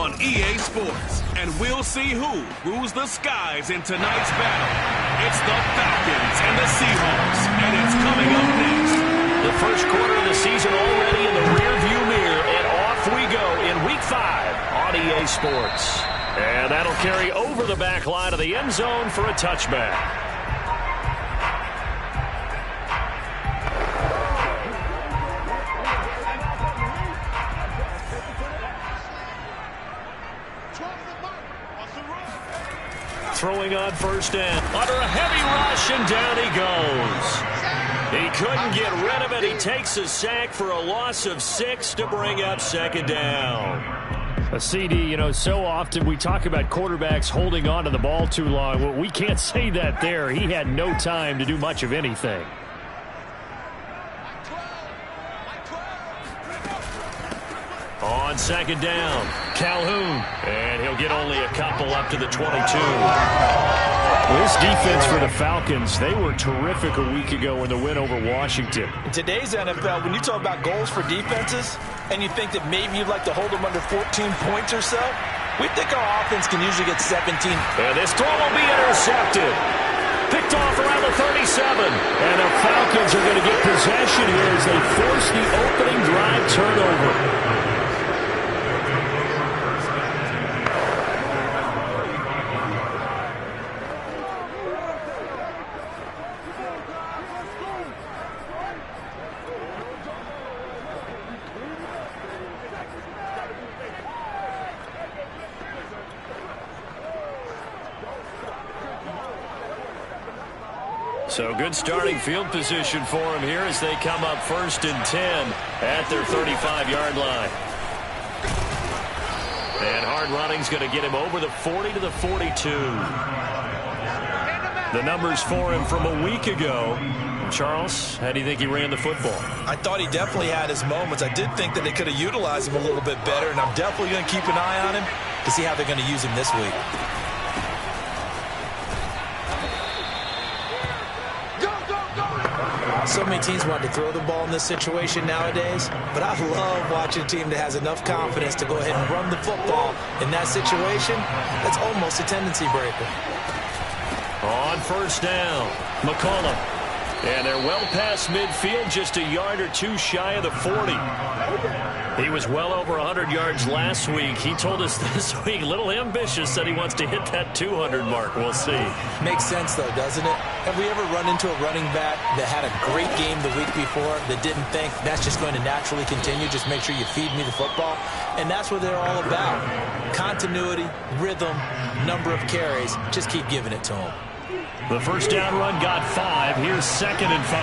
on EA Sports. And we'll see who rules the skies in tonight's battle. It's the Falcons and the Seahawks, and it's coming up next. The first quarter of the season already in the rearview mirror, and off we go in Week 5 on EA Sports. And that'll carry over the back line of the end zone for a touchback. Throwing on first down. Under a heavy rush, and down he goes. He couldn't get rid of it. He takes a sack for a loss of 6 to bring up second down. A CD, so often we talk about quarterbacks holding on to the ball too long. Well, we can't say that there. He had no time to do much of anything. On second down, Calhoun, and he'll get only a couple up to the 22. Well, this defense for the Falcons, they were terrific a week ago in the win over Washington. In today's NFL, when you talk about goals for defenses, and you think that maybe you'd like to hold them under 14 points or so, we think our offense can usually get 17. And this throw will be intercepted. Picked off around the 37. And the Falcons are going to get possession here as they force the opening drive turnover. So good starting field position for him here as they come up 1st and 10 at their 35-yard line. And hard running's going to get him over the 40 to the 42. The numbers for him from a week ago. Charles, how do you think he ran the football? I thought he definitely had his moments. I did think that they could have utilized him a little bit better, and I'm definitely going to keep an eye on him to see how they're going to use him this week. So many teams want to throw the ball in this situation nowadays, but I love watching a team that has enough confidence to go ahead and run the football in that situation. That's almost a tendency breaker. On first down, McCollum. And they're well past midfield, just a yard or two shy of the 40. He was well over 100 yards last week. He told us this week, a little ambitious, that he wants to hit that 200 mark. We'll see. Makes sense, though, doesn't it? Have we ever run into a running back that had a great game the week before that didn't think that's just going to naturally continue? Just make sure you feed me the football. And that's what they're all about. Continuity, rhythm, number of carries. Just keep giving it to them. The first down run got 5. Here's 2nd and 5.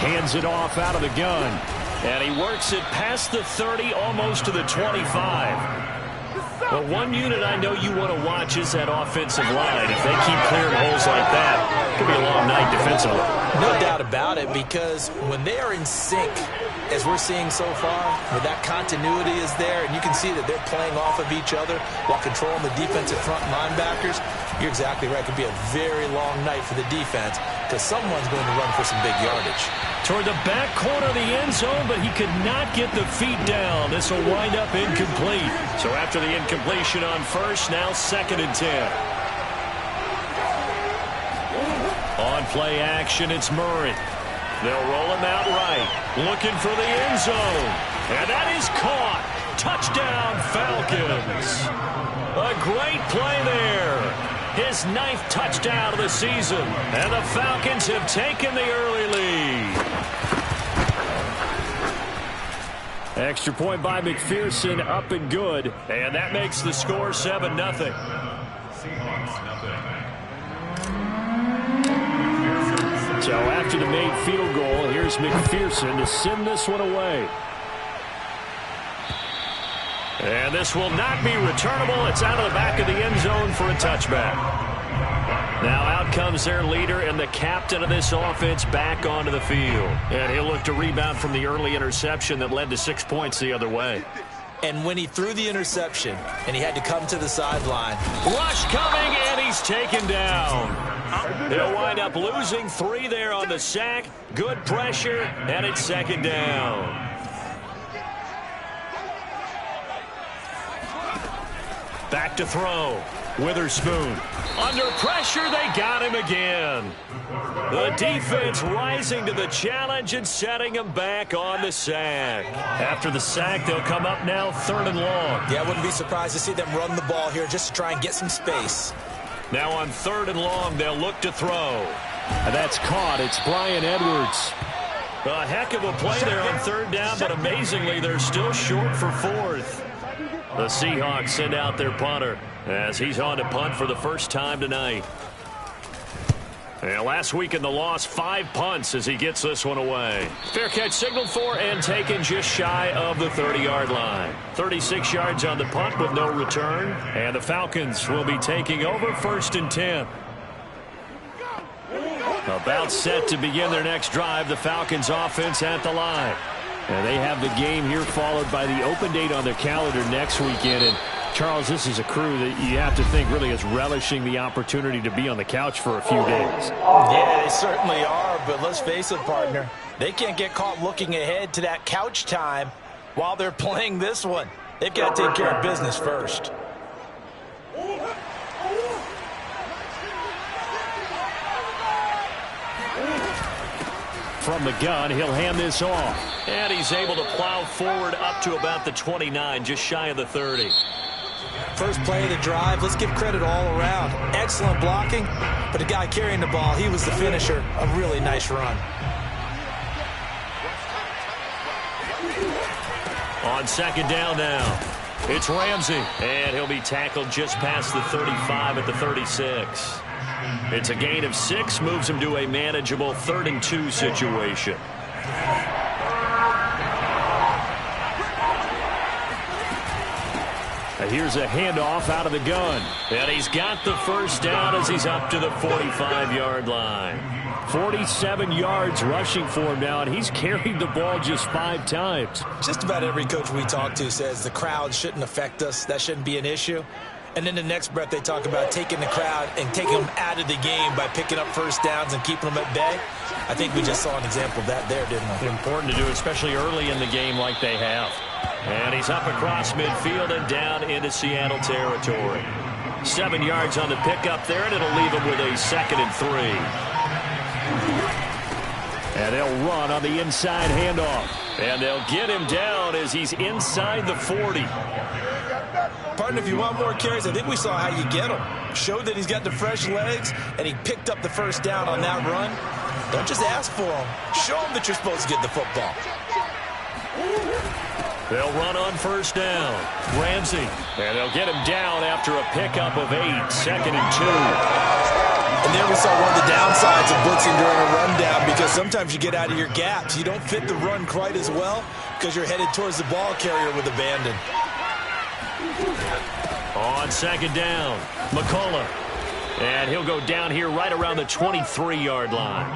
Hands it off out of the gun. And he works it past the 30, almost to the 25. Well, one unit I know you want to watch is that offensive line. If they keep clearing holes like that, it could be a long night defensively. No doubt about it, because when they are in sync, as we're seeing so far, where that continuity is there, and you can see that they're playing off of each other while controlling the defensive front linebackers, you're exactly right. It could be a very long night for the defense because someone's going to run for some big yardage. Toward the back corner of the end zone, but he could not get the feet down. This will wind up incomplete. So after the incompletion on first, now 2nd and 10. On play action, it's Murray. They'll roll him out right, looking for the end zone. And that is caught. Touchdown, Falcons. A great play there. His 9th touchdown of the season. And the Falcons have taken the early lead. Extra point by McPherson, up and good. And that makes the score 7-0. So after the made field goal, here's McPherson to send this one away. And this will not be returnable. It's out of the back of the end zone for a touchback. Now out comes their leader and the captain of this offense back onto the field. And he'll look to rebound from the early interception that led to 6 points the other way. And when he threw the interception and he had to come to the sideline. Rush coming, and he's taken down. They'll wind up losing 3 there on the sack. Good pressure, and it's 2nd down. Back to throw. Witherspoon. Under pressure, they got him again. The defense rising to the challenge and setting him back on the sack. After the sack, they'll come up now 3rd and long. Yeah, I wouldn't be surprised to see them run the ball here just to try and get some space. Now on 3rd and long, they'll look to throw. And that's caught. It's Bryan Edwards. A heck of a play there on 3rd down, but amazingly, they're still short for 4th. The Seahawks send out their punter as he's on to punt for the first time tonight. And last week in the loss, 5 punts as he gets this one away. Fair catch signaled for and taken just shy of the 30-yard line. 36 yards on the punt with no return. And the Falcons will be taking over 1st and 10. About set to begin their next drive, the Falcons offense at the line. And they have the game here followed by the open date on their calendar next weekend. And, Charles, this is a crew that you have to think really is relishing the opportunity to be on the couch for a few days. Yeah, they certainly are, but let's face it, partner. They can't get caught looking ahead to that couch time while they're playing this one. They've got to take care of business first. From the gun, he'll hand this off. And he's able to plow forward up to about the 29, just shy of the 30. First play of the drive, let's give credit all around. Excellent blocking, but the guy carrying the ball, he was the finisher. A really nice run. On 2nd down now, it's Ramsey. And he'll be tackled just past the 35 at the 36. It's a gain of 6, moves him to a manageable 3rd and 2 situation. And here's a handoff out of the gun. And he's got the first down as he's up to the 45-yard line. 47 yards rushing for him now, and he's carried the ball just 5 times. Just about every coach we talk to says the crowd shouldn't affect us. That shouldn't be an issue. And then the next breath they talk about taking the crowd and taking them out of the game by picking up first downs and keeping them at bay. I think we just saw an example of that there, didn't we? Important to do, especially early in the game like they have. And he's up across midfield and down into Seattle territory. 7 yards on the pickup there, and it'll leave him with a 2nd and 3. And they'll run on the inside handoff. And they'll get him down as he's inside the 40. Partner, if you want more carries, I think we saw how you get him. Showed that he's got the fresh legs, and he picked up the first down on that run. Don't just ask for him. Show him that you're supposed to get the football. They'll run on 1st down. Ramsey. And they'll get him down after a pickup of 8. 2nd and 2. And there we saw one of the downsides of blitzing during a rundown, because sometimes you get out of your gaps. You don't fit the run quite as well because you're headed towards the ball carrier with abandon. On 2nd down, McCullough. And he'll go down here right around the 23-yard line.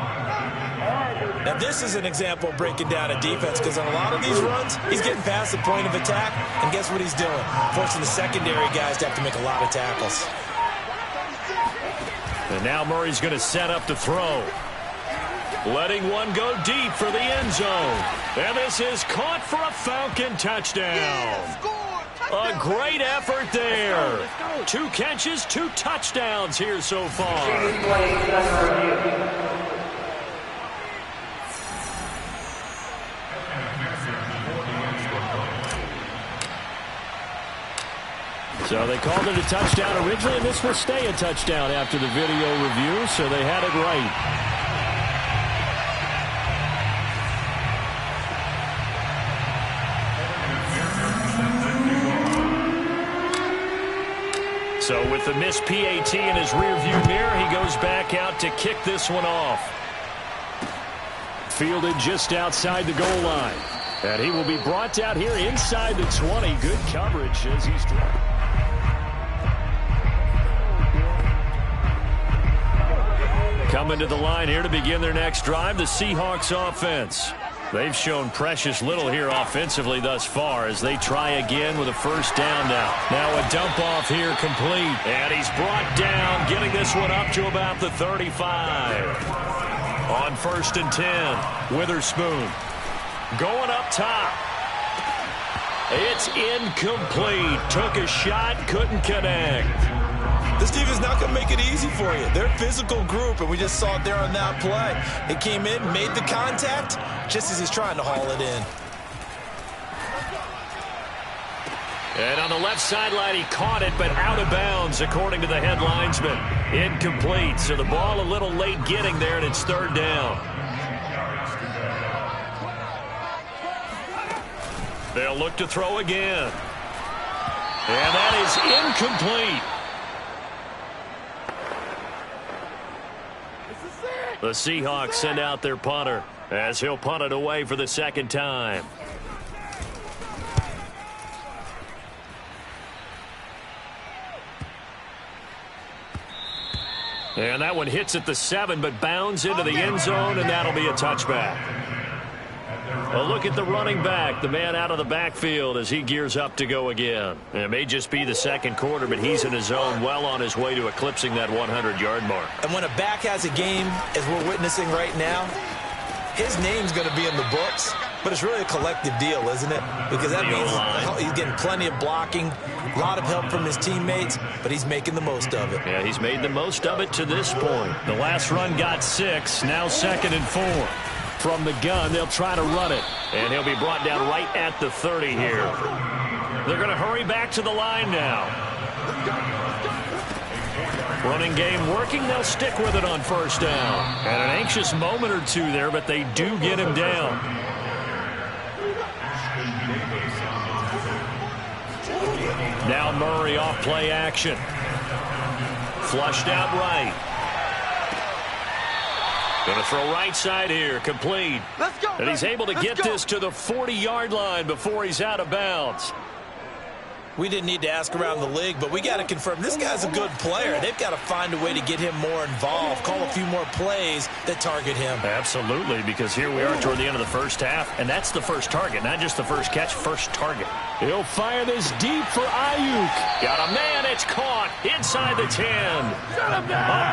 Now this is an example of breaking down a defense, because on a lot of these runs, he's getting past the point of attack, and guess what he's doing? Forcing the secondary guys to have to make a lot of tackles. And now Murray's going to set up to throw. Letting one go deep for the end zone. And this is caught for a Falcon touchdown. A great effort there. 2 catches, 2 touchdowns here so far. So they called it a touchdown originally, and this will stay a touchdown after the video review, so they had it right. So with the missed PAT in his rearview mirror, he goes back out to kick this one off. Fielded just outside the goal line. And he will be brought down here inside the 20. Good coverage as he's dropped. Coming to the line here to begin their next drive, the Seahawks offense. They've shown precious little here offensively thus far as they try again with a first down now. Now a dump off here complete. And he's brought down, getting this one up to about the 35. On 1st and 10, Witherspoon going up top. It's incomplete. Took a shot, couldn't connect. This defense not going to make it easy for you. They're a physical group, and we just saw it there on that play. It came in, made the contact, just as he's trying to haul it in. And on the left sideline, he caught it, but out of bounds, according to the head linesman. Incomplete, so the ball a little late getting there, and it's third down. They'll look to throw again. And that is incomplete. The Seahawks send out their punter as he'll punt it away for the second time. And that one hits at the 7, but bounds into the end zone, and that'll be a touchback. A look at the running back, the man out of the backfield as he gears up to go again. And it may just be the second quarter, but he's in his zone, well on his way to eclipsing that 100-yard mark. And when a back has a game, as we're witnessing right now, his name's going to be in the books, but it's really a collective deal, isn't it? Because that means he's getting plenty of blocking, a lot of help from his teammates, but he's making the most of it. Yeah, he's made the most of it to this point. The last run got 6, now 2nd and 4. From the gun, they'll try to run it. And he'll be brought down right at the 30 here. They're going to hurry back to the line now. Running game working. They'll stick with it on first down. And an anxious moment or two there, but they do get him down. Now Murray off play action. Flushed out right. Going to throw right side here, complete. Let's go, and he's able to get this to the 40-yard line before he's out of bounds. We didn't need to ask around the league, but we got to confirm this guy's a good player. They've got to find a way to get him more involved, call a few more plays that target him. Absolutely, because here we are toward the end of the first half, and that's the first target, not just the first catch, first target. He'll fire this deep for Ayuk. Got a man, it's caught inside the 10. A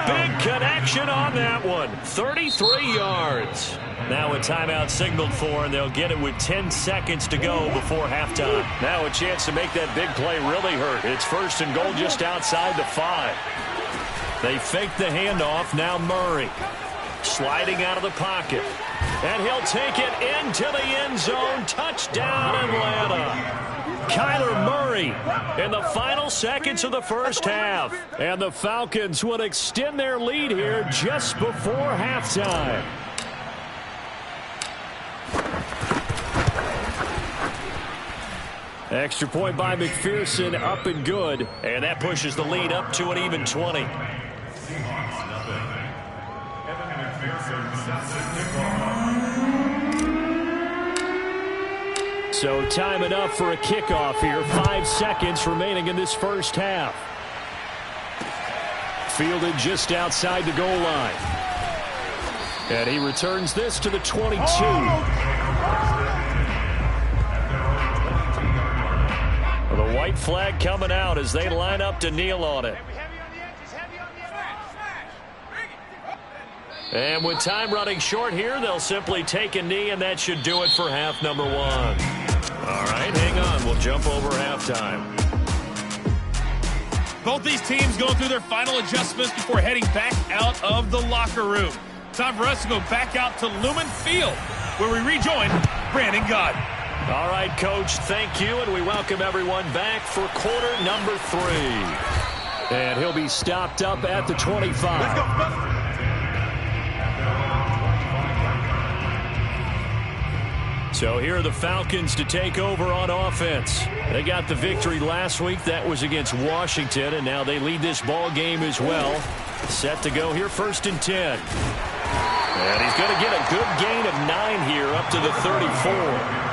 big connection on that one. 33 yards. Now a timeout signaled for, and they'll get it with 10 seconds to go before halftime. Now a chance to make that big play really hurt. It's first and goal just outside the 5. They fake the handoff. Now Murray sliding out of the pocket. And he'll take it into the end zone. Touchdown, Atlanta. Kyler Murray in the final seconds of the first half. And the Falcons would extend their lead here just before halftime. Extra point by McPherson, up and good. And that pushes the lead up to an even 20. So time enough for a kickoff here. 5 seconds remaining in this first half. Fielded just outside the goal line. And he returns this to the 22. The white flag coming out as they line up to kneel on it. And with time running short here, they'll simply take a knee, and that should do it for half number 1. All right, hang on. We'll jump over halftime. Both these teams going through their final adjustments before heading back out of the locker room. Time for us to go back out to Lumen Field, where we rejoin Brandon Gott. All right, Coach, thank you, and we welcome everyone back for quarter number 3. And he'll be stopped up at the 25. Let's go. So here are the Falcons to take over on offense. They got the victory last week. That was against Washington, and now they lead this ball game as well. Set to go here, 1st and 10. And he's going to get a good gain of 9 here up to the 34.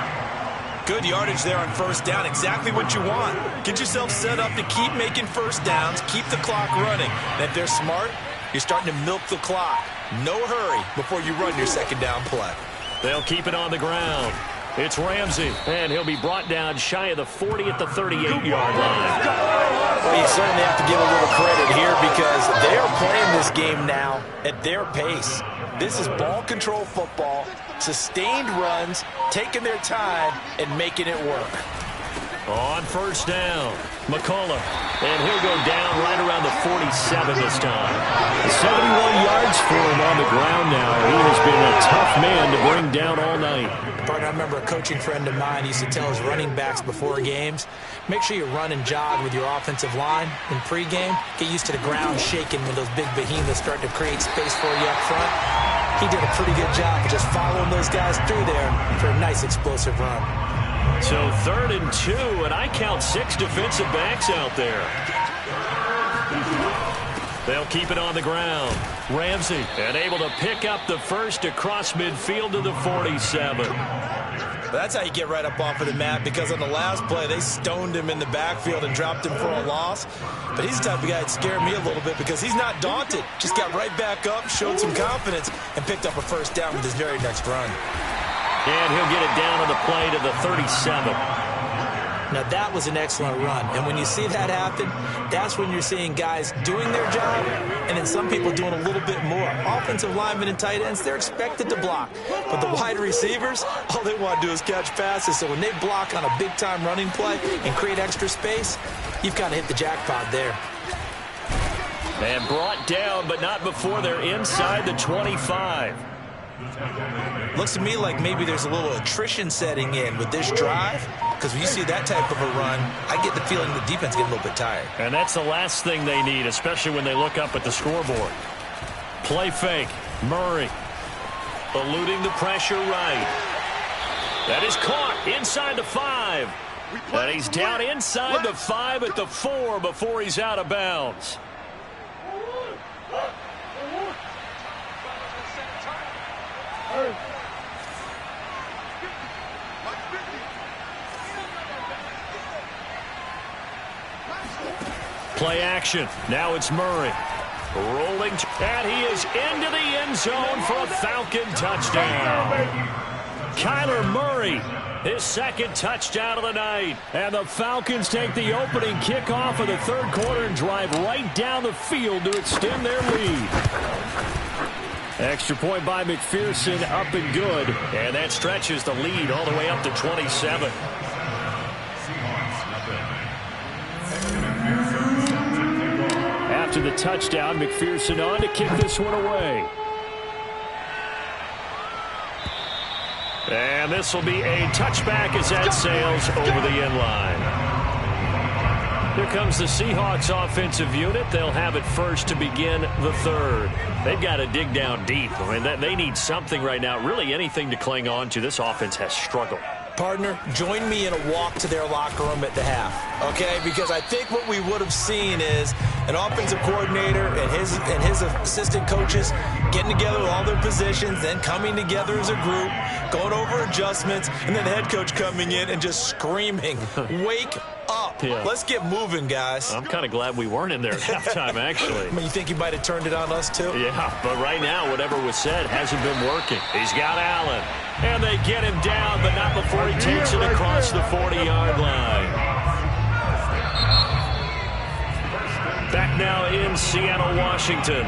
Good yardage there on first down. Exactly what you want. Get yourself set up to keep making first downs, keep the clock running. And if they're smart, you're starting to milk the clock. No hurry before you run your second down play. They'll keep it on the ground. It's Ramsey, and he'll be brought down shy of the 40 at the 38-yard line. Well, you certainly have to give a little credit here because they are playing this game now at their pace. This is ball control football, sustained runs, taking their time, and making it work. On first down, McCullough. And he'll go down right around the 47 this time. 71 yards for him on the ground now. He has been a tough man to bring down all night. Partner, I remember a coaching friend of mine used to tell his running backs before games, make sure you run and jog with your offensive line in pregame. Get used to the ground shaking when those big behemoths start to create space for you up front. He did a pretty good job of just following those guys through there for a nice explosive run. So 3rd and 2, and I count 6 defensive backs out there. They'll keep it on the ground. Ramsey, and able to pick up the first across midfield to the 47. That's how you get right up off of the mat, because on the last play, they stoned him in the backfield and dropped him for a loss. But he's the type of guy that scared me a little bit because he's not daunted. Just got right back up, showed some confidence, and picked up a first down with his very next run. And he'll get it down on the play to the 37. Now, that was an excellent run. And when you see that happen, that's when you're seeing guys doing their job and then some people doing a little bit more. Offensive linemen and tight ends, they're expected to block. But the wide receivers, all they want to do is catch passes. So when they block on a big-time running play and create extra space, you've got to hit the jackpot there. And brought down, but not before they're inside the 25. Looks to me like maybe there's a little attrition setting in with this drive, because when you see that type of a run, I get the feeling the defense getting a little bit tired. And that's the last thing they need, especially when they look up at the scoreboard. Play fake. Murray eluding the pressure right. That is caught inside the 5. And he's down inside the 5 at the 4 before he's out of bounds. Play action. Now it's Murray. Rolling. And he is into the end zone for a Falcon touchdown. Kyler Murray, his 2nd touchdown of the night. And the Falcons take the opening kickoff of the 3rd quarter and drive right down the field to extend their lead. Extra point by McPherson, up and good. And that stretches the lead all the way up to 27. After the touchdown, McPherson on to kick this one away. And this will be a touchback as that sails over the end line. Here comes the Seahawks offensive unit. They'll have it first to begin the 3rd. They've got to dig down deep. I mean, they need something right now, really anything to cling on to. This offense has struggled. Partner, join me in a walk to their locker room at the half, okay? Because I think what we would have seen is an offensive coordinator and his assistant coaches getting together with all their positions, then coming together as a group, going over adjustments, and then the head coach coming in and just screaming, wake up. Yeah. Let's get moving, guys. I'm kind of glad we weren't in there at halftime, actually. I mean, you think he might have turned it on us, too? Yeah, but right now, whatever was said hasn't been working. He's got Allen. And they get him down, but not before he takes it across the 40-yard line. Back now in Seattle, Washington.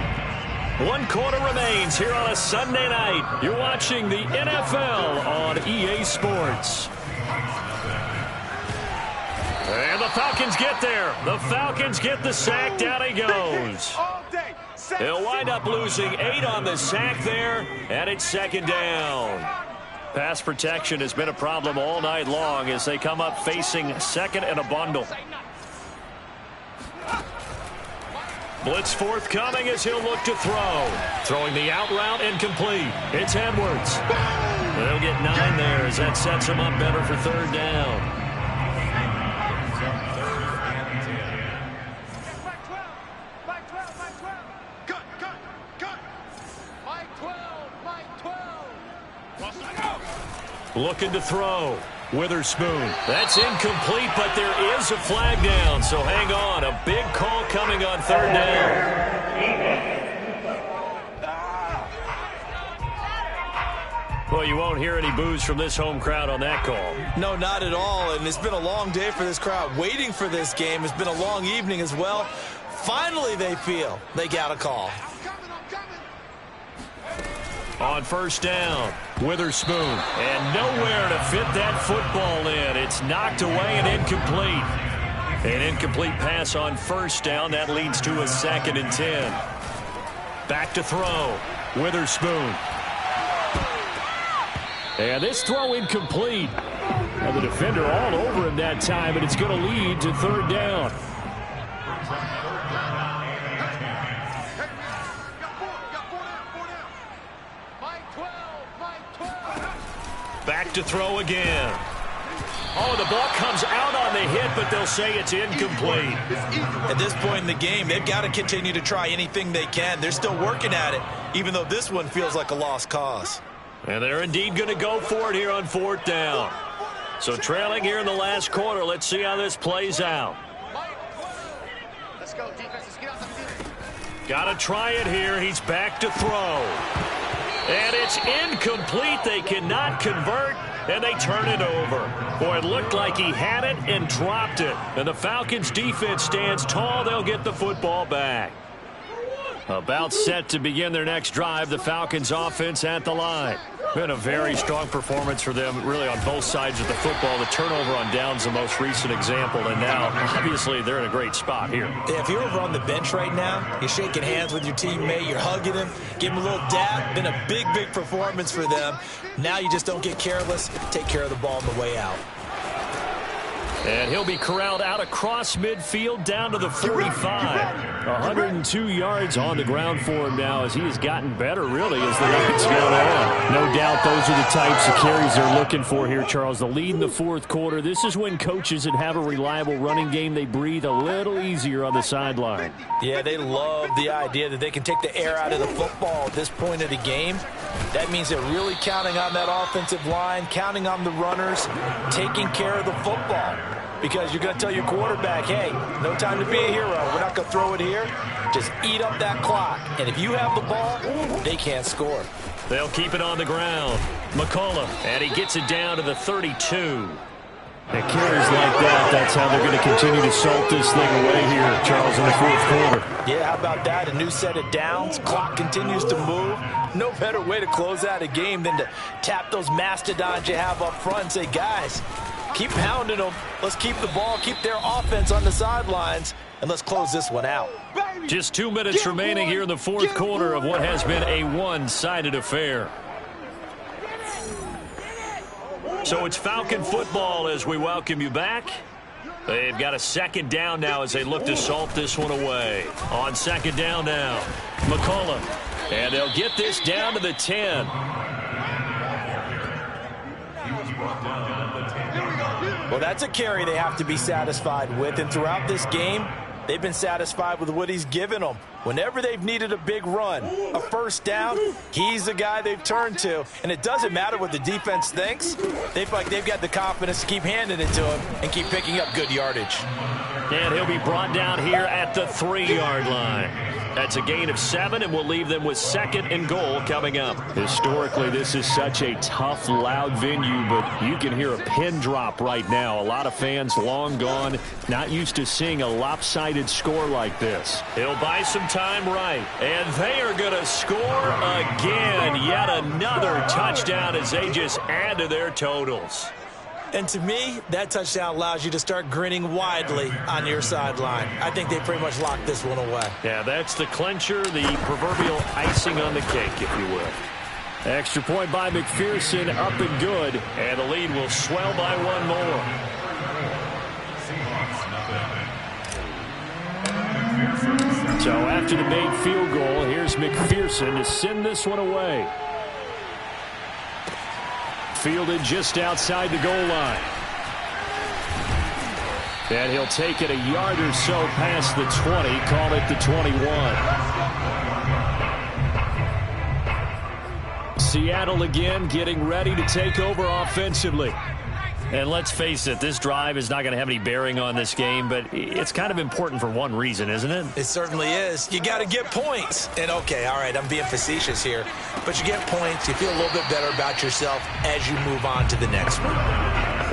1 quarter remains here on a Sunday night. You're watching the NFL on EA Sports. And the Falcons get there. The Falcons get the sack. Down he goes. They'll wind up losing 8 on the sack there, and it's 2nd down. Pass protection has been a problem all night long as they come up facing 2nd and a bundle. Blitz forthcoming as he'll look to throw. Throwing the out route incomplete. It's Edwards. They'll get 9 there as that sets him up better for 3rd down. Looking to throw. Witherspoon. That's incomplete, but there is a flag down, so hang on. A big call coming on 3rd down. Well, you won't hear any boos from this home crowd on that call. No, not at all, and it's been a long day for this crowd. Waiting for this game. It's been a long evening as well. Finally, they feel they got a call. On 1st down, Witherspoon, and nowhere to fit that football in. It's knocked away and incomplete. An incomplete pass on first down. That leads to a 2nd and 10. Back to throw. Witherspoon. And this throw incomplete. And the defender all over him that time, and it's going to lead to 3rd down. Back to throw again. Oh, the ball comes out on the hit, but they'll say it's incomplete. At this point in the game, they've got to continue to try anything they can. They're still working at it, even though this one feels like a lost cause. And they're indeed going to go for it here on 4th down. So trailing here in the last quarter, let's see how this plays out. Let's go, defense. Let's get out the field. Got to try it here. He's back to throw. And it's incomplete. They cannot convert, and they turn it over. Boy, it looked like he had it and dropped it. And the Falcons' defense stands tall. They'll get the football back. About set to begin their next drive, the Falcons' offense at the line. Been a very strong performance for them, really, on both sides of the football. The turnover on downs, the most recent example, and now, obviously, they're in a great spot here. Yeah, if you're over on the bench right now, you're shaking hands with your teammate, you're hugging him, give him a little dap. Been a big, big performance for them. Now you just don't get careless. Take care of the ball on the way out. And he'll be corralled out across midfield down to the 45. 102 yards on the ground for him now as he has gotten better, really, as the night's gone on. No doubt those are the types of carries they're looking for here, Charles. The lead in the 4th quarter. This is when coaches that have a reliable running game, they breathe a little easier on the sideline. Yeah, they love the idea that they can take the air out of the football at this point of the game. That means they're really counting on that offensive line, counting on the runners, taking care of the football. Because you're going to tell your quarterback, hey, no time to be a hero. We're not going to throw it here. Just eat up that clock. And if you have the ball, they can't score. They'll keep it on the ground. McCullough, and he gets it down to the 32. And carries like that, that's how they're going to continue to salt this thing away here, Charles, in the 4th quarter. Yeah, how about that? A new set of downs. Clock continues to move. No better way to close out a game than to tap those mastodons you have up front and say, guys, keep pounding them. Let's keep the ball, keep their offense on the sidelines, and let's close this one out. Just 2 minutes remaining here in the 4th quarter of what has been a one-sided affair. So it's Falcon football as we welcome you back. They've got a 2nd down now as they look to salt this one away. On 2nd down now, McCullough. And they'll get this down to the 10. Well, that's a carry they have to be satisfied with. And throughout this game, they've been satisfied with what he's given them. Whenever they've needed a big run, a 1st down, he's the guy they've turned to. And it doesn't matter what the defense thinks. They've got the confidence to keep handing it to him and keep picking up good yardage. And he'll be brought down here at the 3-yard line. That's a gain of 7, and we'll leave them with 2nd and goal coming up. Historically, this is such a tough, loud venue, but you can hear a pin drop right now. A lot of fans long gone, not used to seeing a lopsided score like this. He'll buy some time right, and they are going to score again. Yet another touchdown as they just add to their totals. And to me, that touchdown allows you to start grinning widely on your sideline. I think they pretty much locked this one away. Yeah, that's the clincher, the proverbial icing on the cake, if you will. Extra point by McPherson, up and good. And the lead will swell by 1 more. So after the made field goal, here's McPherson to send this one away. Fielded just outside the goal line. And he'll take it a yard or so past the 20, call it the 21. Seattle again getting ready to take over offensively. And let's face it, this drive is not going to have any bearing on this game, but it's kind of important for one reason, isn't it? It certainly is. You got to get points. And, okay, all right, I'm being facetious here, but you get points. You feel a little bit better about yourself as you move on to the next one.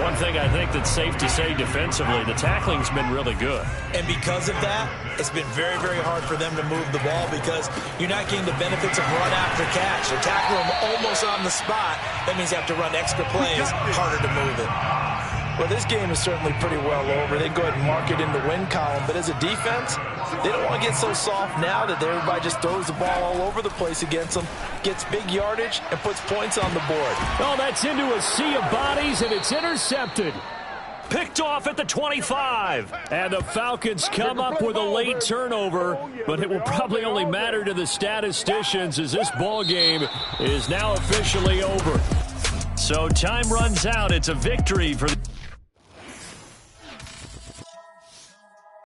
One thing I think that's safe to say defensively, the tackling's been really good. And because of that, it's been very, very hard for them to move the ball because you're not getting the benefits of run after catch. They're tackling them almost on the spot. That means you have to run extra plays, harder to move it. Well, this game is certainly pretty well over. They go ahead and mark it in the win column. But as a defense, they don't want to get so soft now that everybody just throws the ball all over the place against them, gets big yardage, and puts points on the board. Oh, that's into a sea of bodies, and it's intercepted. Picked off at the 25. And the Falcons come up with a late turnover, but it will probably only matter to the statisticians as this ball game is now officially over. So time runs out. It's a victory for the